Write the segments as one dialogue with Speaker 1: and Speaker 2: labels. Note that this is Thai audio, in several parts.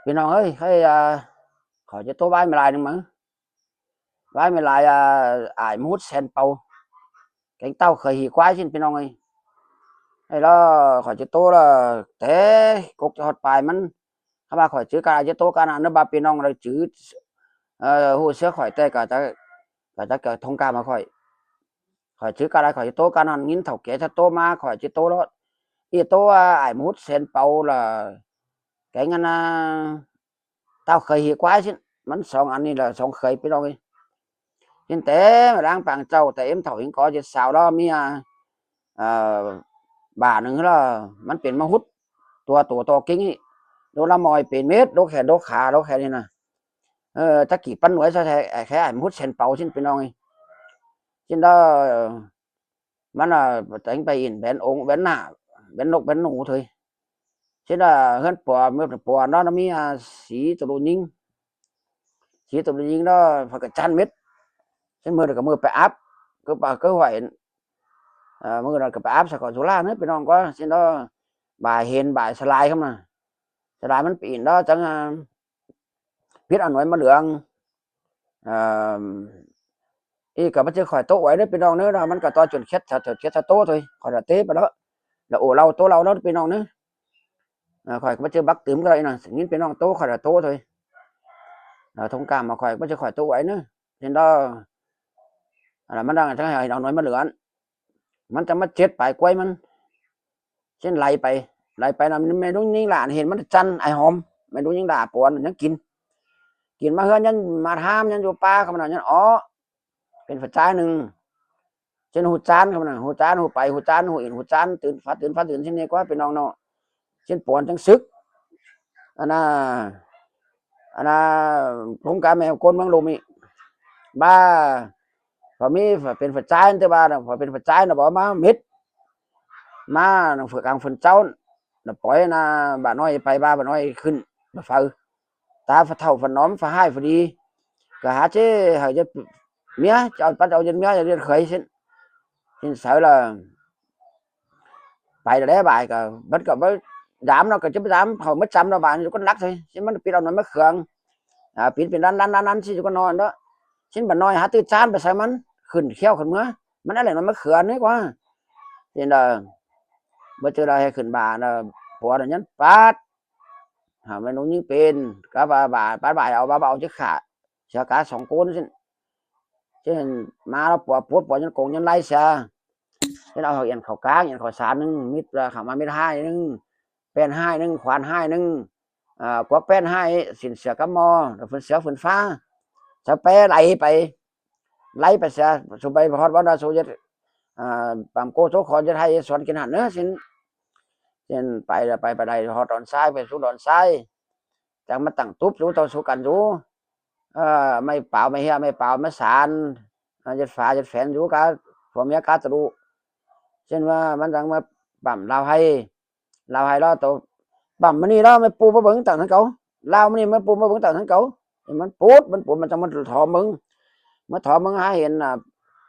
Speaker 1: พี่น้องเอ้ยให้khỏi cho tôi bay mà lại được mà bay mà lại ải mút sen bầu cánh tàu khởi hì quái xinพี่น้องơi hay là khỏi cho tôi là thế cục hot bài mình các bạn khỏi chữ cả cho tôi cả nó baพี่น้องrồi chữ hồ sơ khỏi tê cả thông cảm mà khỏi chữ cả khỏi tôi cả nó nghìn thầu kế cho tôi mà khỏi chữ tôi đó thì tôi ải mút sen bầu là cái ngân tao khởi hì quái xin mình xong anh đi là xong khởiพี่น้องơi nhưng tế mà đang bằng trâu tại em thổi có chứ sao đó mi bàนึงlàมันเป็นมาหุดตัวกิ้งนี่โดนละมอยเป็นเม็ดโดนแขนโดนขาโดนแขนนี่นะตะกี้ปั้นหน่วยซะแค่มุดเส้นเป่าชิ้นพี่น้องชิ้นđóมันđánh bay in bén ống bén nạ bén nục bén nụ thôiชิ้นhơn bò nó mi xí tụi nhìn đó phải cái chăn mítชิ้นมือกับมือไปอัพก็ไหวมือเรากับไปอัพสักก่อนสุราเนี่ยพี่น้องก็ชิ้นđó bài hiền bài slide không nè slideมันปีนđó chẳng biết ăn nói mà lượng y cả bắt chưa khỏi tốt ấy đấyพี่น้องnữa làมันก็ต่อจนเคล็ดโตthôi khỏi là tế đó là ổ lau tố lau đóพี่น้องnữa khỏi bắt chưa bắt tím cái này nè nhữngพี่น้องtố khỏi là tố thôi là thông cảm mà khỏi bắt chưa khỏi tốt ấy nữa nên đó làมันđang chẳng hay nói mà lượngมันจะมาเจ็ดไปกล้วยมันเช่นไล่ไปนะไม่รู้ยิ่งหลานเห็นมันจันไอหอมไม่รู้ยิ่งด่าปวนยังกินมาเฮือนยันมาทามยันอยู่ป่าเขามันยันอ๋อเป็นฝัดใจหนึ่งเช่นหูจานเขามันหูจานหูไปหูจานหูอินหูจานตื่นฟ้าตื่นเช่นนี้ก็เป็นน้องเนาะเช่นปวนจังซึกอันน่ะผมกาแมวคนเมืองลมีบ้าพอมีเป็นฝัดใจแต่บ้าพอเป็นฝัดใจนะบอกมามิดมาฝึกกลางฝนเจ้าน่ะปล่อยนะบ้าน้อยไปบ้าน้อยขึ้นมาเฝ้าตาฝัดเท่าฝัดน้อมฝัดให้ฝัดดีก็หาเจ้หาจะmía bắt đầu dân mía dân khởi xin sợ là bài là đá bài cả vẫn còn với giảm nó còn chứ giảm hồi mất trăm đâu bạn có lắc thôi chứ mất pi đâu nó mất khương pi lăn chứ có nói đó xin bạn nói hả tư chan bà sao mình khẩn kheo khẩn mưa mình đã lại nó mất khương đấy quá nên là bây giờ là khẩn bà là bỏ là nhấn phát mới nói những bên cả bà bài ở bà bảo chứ khả cho cả sòng côn xin chứ mà nó bỏ nhân cùng nhân lai xa cái đó hiện khẩu cá hiện khẩu sánนึงmít khẩu mà mít haiนึงpen haiนึงkhoan haiนึงcó pen hai xỉn sửa cá mò rồi phân sửa phân phá sao pe lấyไปxa số bay hot bao nhiêu số giờ bằng cô số khó giờ hay soạn kiến hẳn nữa xinไปđây họ đòn sai về số đòn sai chẳng mà tặng túp số tao số cần sốไม่เปล่าไม่เฮียไม่เปล่าไม่สารจะฝาจะแฝนอยู่กับผมยากาตรูเช่นว่ามันจังมาปั่มลาวให้เราตัวปั่มมันนี่เราไม่ปูมาเบิ้งต่างทั้งเขาลาวมันนี่ไม่ปูมาเบิ้งต่างทั้งเขามันปูมันจังมันถอมึงมาถอมึงหาเห็น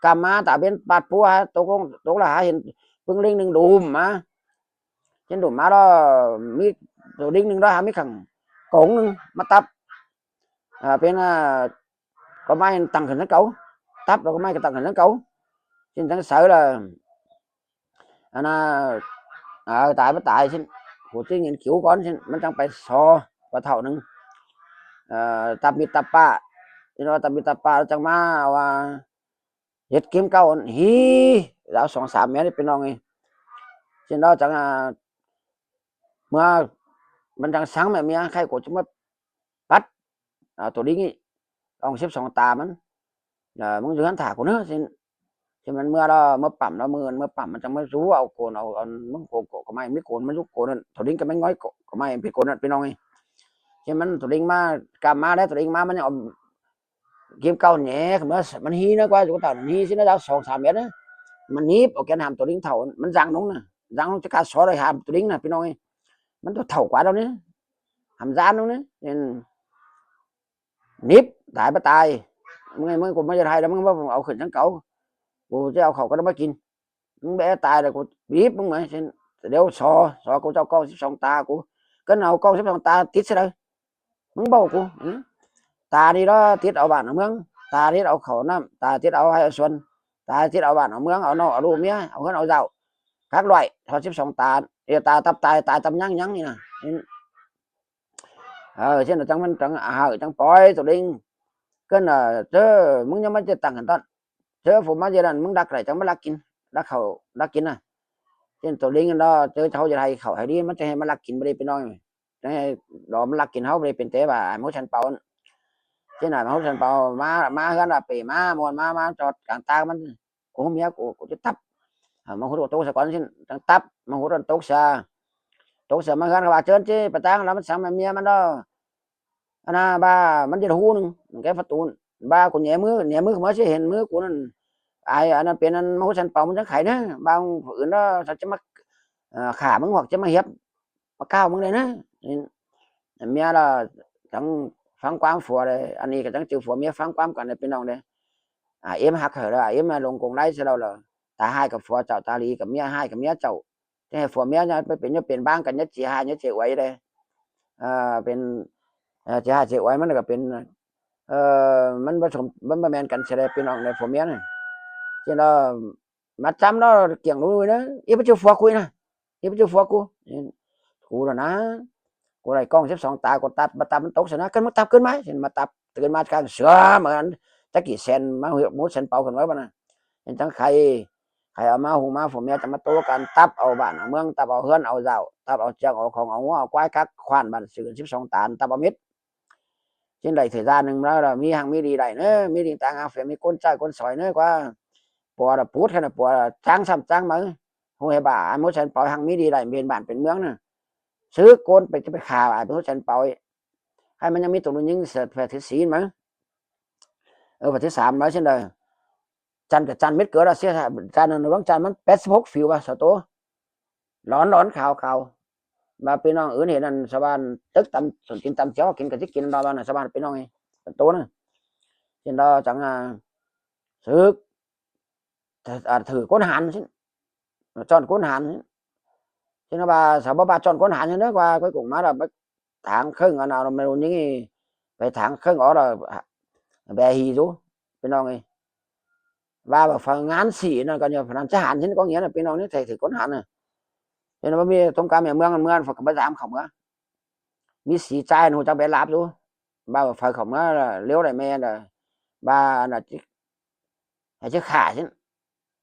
Speaker 1: กามาตาเป็นปาดปูฮะตัวละหาเห็นปึ้งลิงหนึ่งดูมมาเช่นดูมาเรามีตัวลิงหนึ่งเราหามีขังกงหนึ่งมาตับเป็นcó mai tăng hình nó cấu tắp rồi có mai cái tăng hình nó cấu xin chẳng sợ là tại xin của cái nghiên cứu con xinมันจังไปซอว่าเท่านึงตับมีตับป้าที่เราตับมีตับป้าจังมาว่าเฮ็ดเกมเก่าฮีเรา2-3 เมตรเป็นน้องไงxin đó chẳngเมื่อมันจังsáng mẹ míaใครcủa chúng mất bắtตัวนี้ông xếp sòng tàมันมึงอยู่หันถากูเนอะthìมันเมื่อเราเมื่อปั่มเราเมื่อปั่มมันจะไม่รู้เอาโกนเอามึงโกก็ไม่โกนมันยุกโกนถอดดิ้งก็ไม่ง้อยก็ไม่พี่โกนพี่น้องไงที่มันถอดดิ้งมากำมาได้ถอดดิ้งมามันยังเกมเก่าแหน่เมื่อมันฮีนะกว่าจุดต่างฮีสินะเรา2-3 เมตรนะมันนีบเอาแกนหามถอดดิ้งเท่ามันรังน้องนะรังน้องจะการสอเลยหามถอดดิ้งนะพี่น้องไงมันตัวเท่ากว่าเราเนี่ยหามจานน้องเนี่ยนีบตายไปตายมึงกูไม่จะไทยแล้วมึงว่าเอาขึ้นทั้งเก่ากูจะเอาเขาก็ต้องมากินมึงแบตายเลยกูบีบมึงไหมเดี๋ยวสอกูเจ้าก้อง12 ตากูก็เอาก้อง12 ตาติดซะเลย มึงเบากูตานี่เราติดเอาบ้านเอาเมืองตาติดเอาเขาน้ำตาติดเอาให้เอาส่วนตาติดเอาบ้านเอาเมืองเอานอกเอาลูกเมียเอาเงินเอาเจ้าcác loại thọ 12 tà tà tập tài tà tâm nhắn nhắn như nè chứ là trong mình trong trong poi tụi đinh cái là chứ muốn nhắm mắt tăng hình tận chứ phụ má gia đình muốn đặt lại trong mới lắc khẩu lắc kín à chứ tụi đinh đó chứ thôi giờ hay khẩu hay đi mất hay mà lắc kín bên đây bên nói này đó mà lắc kín háo bên bên tế bà muốn thành pao chứ này mà muốn thành pao má hơn là bị má mòn má cho càng taมันcũng không nhớ của chứ tấp mà hút tốt sẽ có chứ tấp mà hút tốt sẽ mà gan bà trơn chứ bà tang làมันsáng mà míaมันđó anh baมันจะหูนึงแกประตูบ้าคนแหนมือมาสิเห็นมือกูนั่นไอ้อันนั้นเป็นอันมโหสันเป่ามันจะไข่นะบางอื่นđóจะมาขามึงhoặcจะมาเหียบมาก้าวมึงเลยนะเมียเราทั้งฟังความฝัวเลยอันนี้ก็ทั้งจือฝัวเมียฟังความกันเลยพี่น้องเลยเอ็มหักเหรอเอ็มลงกงไล่ซะเราเลยตาให้กับฝัวเจ้าตาลีกับเมียให้กับเมียเจ้าจะให้ฝัวเมียเนี่ยไปเป็นบ้างกันเนี่ยจีให้เนี่ยจีไว้เลยเป็นจะหาเสียไว้มันก็เป็นมันผสมมันมาแมนกันแสดงเป็นออกในผมเนี้ยcho nó mà chăm nó kiện nuôi đó ít chưa phua cùi nè ít chưa phua cù rồi nó cù này con xếp sòng tà con tạpมันตก nó cân mất tạp cân máy thì mà tạp cân máy càng sữa mà anh chắcกี่sen mà hiệu muốn sen baoกันไว้บ้างนะยังจังใครเอามาหูมาผมเนี่ยจะมาโตกันตับเอาบ้านเอาเมืองตับเอาเฮือนเอาเจ้าตับเอาเจ้าเอาของเอาหัวเอาควายคักควานบ้านสื่อ12 tànตับเอามิดtrên đây thời gianนึงแล้วมีหังมีดีได้เนอะมีดีต่างหากเสียมีก้นใจก้นสอยเนอะกว่าปอละพูดขนาดปอจ้างซ้ำจ้างมาหัวบ่าอันมุสันปอยหังมีดีได้เป็นบ้านเป็นเมืองน่ะซื้อก้นไปจะไปข่าวเป็นมุสันปอยให้มันยังมีตัวนึงยิงเสร็จแผลที่สีมั้งแผลที่3แล้วเช่นเดิมจันกับจันเม็ดเกลือเราเสียจันน้องจันมัน86 ฟิวป่ะสตัวร้อนข่าวมาพี่น้องอื่นเห็นนั่นชาวบ้านตึกตำส่วนกินตำเจ้ากินกับที่กินเราบ้านชาวบ้านพี่น้องไงตัวนึงเช่นเราจังซื้อthử con hạn chứ chọn con hạn chứ nó bà sao bà chọn con hạn nữa qua cuối cùng má là tháng khơi ở nào là mình những về tháng khơi ngõ là về hì rú bên nào này và phần ngán xỉ nó coi như phần làm hạn chứ có nghĩa là bên nào nó thầy thử con hạn này cho nó mới trong cá mẹ mưa phải có giảm không á mi xỉ chai nó cho bé láp rú ba phải không á là liếu này mẹ là ba là chứ khả chứ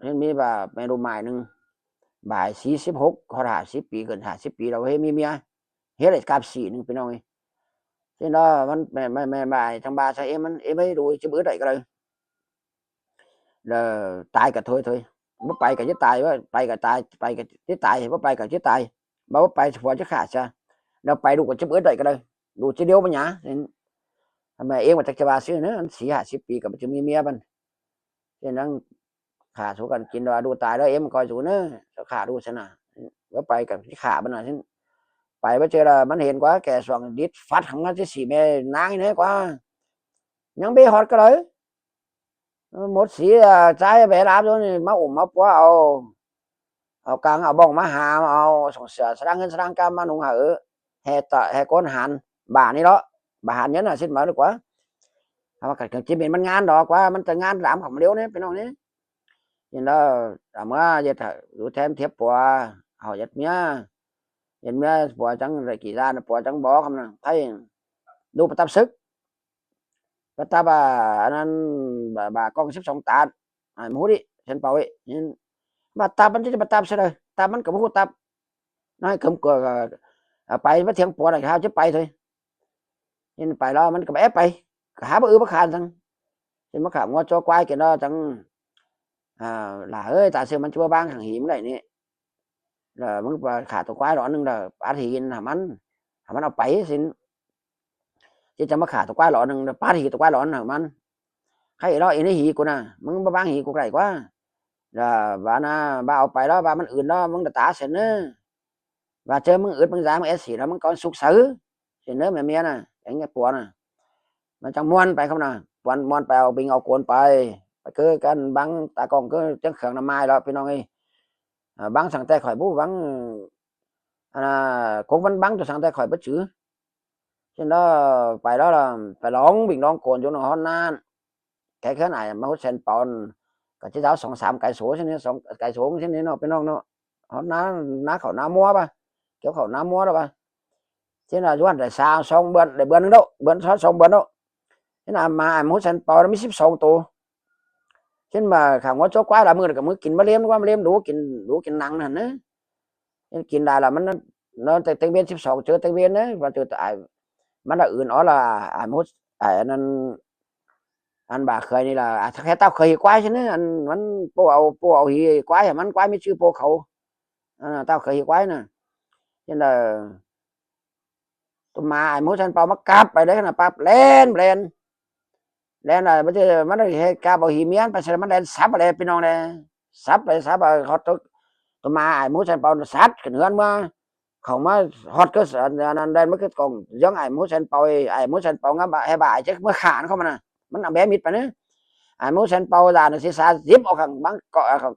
Speaker 1: nênมีแบบเมนูใหม่หนึ่งบ่าย46เขา50 ปีเกิน50 ปีเราเฮ้มีเมียเฮ็ดไอ้กับสีนึงพี่น้องเอ้ยที่đóมันไม่บ่ายทั้งบ่ายใส่เอ็มมันเอ็มไม่ดูจะbữa đấy cái đây là tài cả thôi mất bay cả chết tài quá bay cả chết tài thì mất bay cả chết tài mà mất bay phò chứ khả sao đâu bay đủ cái bữa đấy cái đây đủ chứ điếu mà nhá mà em mà chắc cho bà xíu nữa anh sĩ 50 ปีกับจะมีเมียมันฉะนั้น ขาสู้กันกินดูตายแล้วเอ็มคอยสูเนอะขาดูชนะก็ไปกับที่ขามันนะฉันไปไปเจอละมันเห็นกว่าแกส่องดิดฟัดหังนั้นจะสีแม่นางนี่กว่ายังไปฮอดก็เลยหมดสีใจไปรับด้วยมาอุ่มมาปัวเอากลางเอาบ้องมาหาเอาส่งเสือสร้างเงินสร้างกรรมมาหนุ่งหาให้ก้นหันบ่านี่đó bàหันnhớ là xin mở được quá mà cái chỉ mìnhมันงานดอกว่ามันจะงานรำของเดียวนี่เป็นตรงนี้nhìn đó mà giờ đủ thêm thiếp bùa họ giật mía nhìn mía bùa trắng rồi kỳ ra là bùa trắng bó không nè thấy đủ bắt tập sức bắt tập anh bà con xếp xong tạt muốn đi trên bầu nhìn bắt tập anh chứ bắt tập sao đây tập anh cũng không tập nói cầm cờ bay với thiên bùa này hao chứ bay thôi nhìn bay đó mình cầm ép bay há bự bất khàn thằng trên bất khảm ngon cho quay cái đó chẳng là ơi tại sao mình chưa ban hàng hiểm này nè làมึงขาตัวควายร้อนนึงละปาทีนหามันเอาไปสิจะมาขาตัวควายร้อนนึงปาทีตัวควายร้อนหามันใครรอเอ็นหีกูนะมึงมาบางหีกูไกลกว่าvà na baเอาไปแล้วbaมันอื่นđóมึงđã tả xịn nữa và chơiมึงอื่นมึงgiáมึงxỉ đóมึงcon sục sứ xịn nữa mẹ mía nè đánh cái bùa nèมันจังม้วนไปครับนะม้วนไปเอาบิงเอาโกนไปcứกันบังตากองก็จังเขืองน้ำไม้แล้วพี่น้องเอ้ยบังสั่งแต่ข่อยบู้บังcũng vẫn bắn cho sang tay khỏi bất chứ trên đó phải đó là phải đón bình đón cồn chỗ nó hòn nan cái này mà hút sen pòn cái chế giáo song sám cái số trên song cái số trên nó bên nó hòn ná khẩu ná múa ba kiểu khẩu ná múa đó ba thế là doan để sao xong bên để bên đâu bên sao xong bên đâu thế là mà hút sen pòn nó mới ship xong tù chứ mà khảo có chỗ quá là mưa là mới kín mà liếm đủ kín nặng hẳn á kín đại là nó tây biên ship xong chưa tây biên đấy và từ tại mà đã nó là hút nên anh bà khơiนี่làแค่taoเคยquái chứ nữa anhมันpoเอาhi quái àมันquáiไม่ชื่อ po khẩu taoเคยquái nè nên là tôi mà ai muốn sang bao mắc cápไปđấy là pap lên là bây giờมันได้กาbảo hiểm miễnไปมันเล่นซับอะไรพี่น้องเลยซับฮอตtôi mà ai muốn sang baoซับcái nữa mà không mà hot cái anh đây mới cái còn giống ai muốn sang bao ngắm bà hay bà chứ mới khả nó không màมันbé mítไปnữa ai muốn sang bao là nó sẽ xa zip ở thằng bắn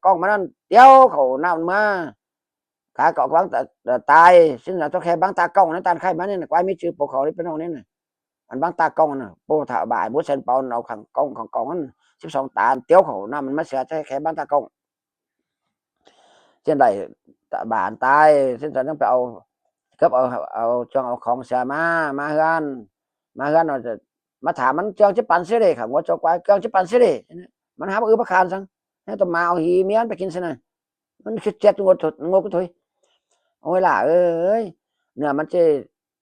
Speaker 1: con mà nó đéo khổ nào mà cả cọ bắn tay xin là tôi khai bắn ta công nó tan khai bắn nên là quay mấy chữ bộ khổ đi bên này nè anh bắn ta công nè bộ thợ bài muốn sang bao nào thằng con anh xếp xong ta đéo khổ nào mình mới sẽ khai bắn ta công trên này bạn tay xin là nó phải cấp ở choเอาของเสียมากันเราจะมาถามมันเจ้าจะปันเสียดิครับว่าเจ้ากวายเจ้าจะปันเสียดิมันหาประคานซังให้ตัวมาเอาหีเมียนไปกินซะนะมันคิดเจ็ดงดก็ถอยโอ้ยล่ะเอ้ยเนี่ยมันจะ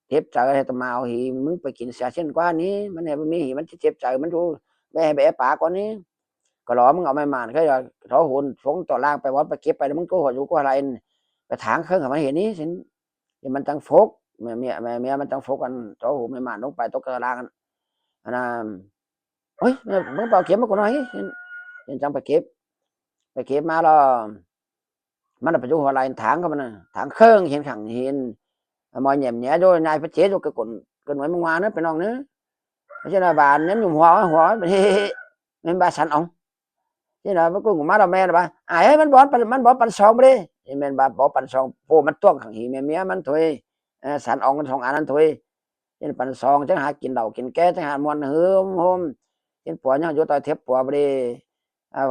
Speaker 1: เจ็บใจให้ตัวมาเอาหีมึงไปกินเสียเช่นกว่านี้มันเนี่ยมันมีหีมันจะเจ็บใจมันดูแม่แบะปากกว่านี้ก็หลอมึงเอาไม่มานแค่ท้อหุ่นฟงต่อล่างไปวัดไปเก็บไปแล้วมึงก็หัวอยู่ก็อะไรไปถางเครื่องกับมันเห็นนี้สิthì mình tăng phốt mẹ mình tăng phốt anh chỗ hụt mẹ mà lúc bài tốt cơ lan là ôi mới vào kiếm mà cô nói nên trong phải kiếm mà là phải chú hòa lại tháng không nè tháng khơn hiện khẳng hiện mọi nhẹm nhẹ rồi này phải chế cho cái cuộn nói mông hoa nữa phải non nữa cho nên bà nhấn dùng hoa nên bà sẵn ông thế là với cô của má đầu mẹ là bà ai ấy mình bỏ pan song đi thì mình bà bỏ pan song phôมันต้วงขังหีเมียมันถอยสารอองกันสองอันนั้นถอยเป็นปันซองจังหากินเหล้ากินแก่จังหามวนหืมโฮมเป็นผัวยังอยู่ต่อยเทปผัวบ่ได้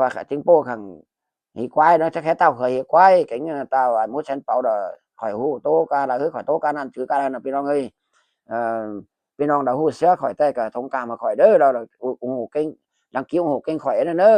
Speaker 1: ว่าถึงโป้ขังหีควายเนาะแค่เต้าเคยหีควายcáiเต้ามุฉันเป่าดkhỏiหูโตกาละคือkhỏiโตกานั่นถือกานั่นพี่น้องเอ้ยพี่น้องดาวหูเสือkhỏiแต่ก็ทงกามาkhỏiเด้อเราโอ้โหเก่งดังกิ้วโอ้โหเก่งkhỏiนั่นเด้อ